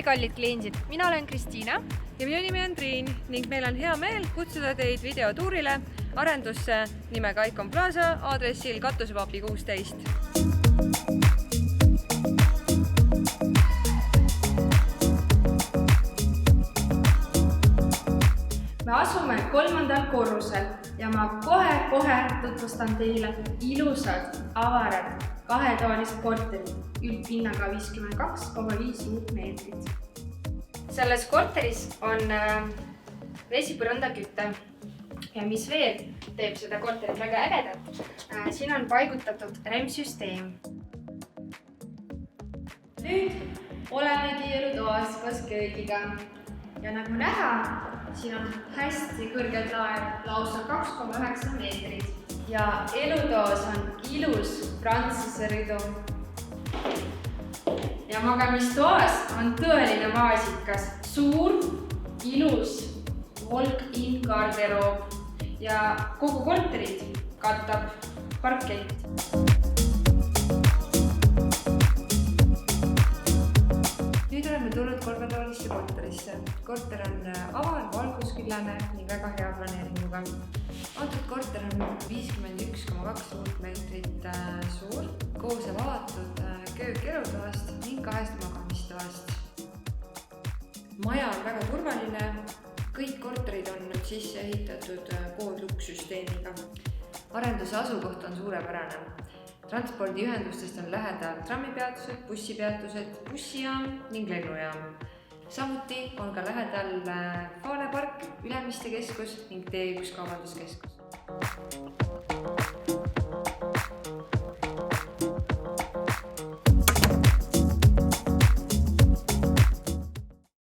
tere, kallid kliendid! Mina olen Kristiina ja minu nimi on Triin ning meil on hea meel kutsuda teid videotuurile arendusse nimega Icon Plaza aadressil Katusepapi 16. Me asume 3. korrusel ja ma kohe tutvustan teile ilusad, avarad, kahetoalised korterid üldpinnaga 52,5 ruutmeetrit. Selles korteris on vesipõrandaküte ja mis veel teeb seda korterit väga ägedat, siin on paigutatud REM-süsteem. Nüüd olemegi elutoas koos köögiga ja nagu näha, siin on hästi kõrged laed, lausa 2,9 meetrit ja elutoas on ilus Prantsuse rõdu. Ja magamistoas on tõeline maasikas, suur, ilus walk-in garderoob ja kogu korterit katab parkett. Nüüd oleme tulnud 3-toalisse korterisse. Korter on avar, valgusküllane ning väga hea planeeringuga. Antud korter on 51,2 ruutmeetrit suur, koosneb avatud köök-elutoast ning 2 magamistoast. Maja on väga turvaline, kõik korterid on nüüd sisse ehitatud koodlukksüsteemiga. Arenduse asukoht on suurepärane. Transpordiühendustest on lähedal trammipeatused, bussipeatused, bussijaam ning lennujaam. Samuti on ka lähedal Fale park, Ülemiste keskus ning T1 kaubanduskeskus.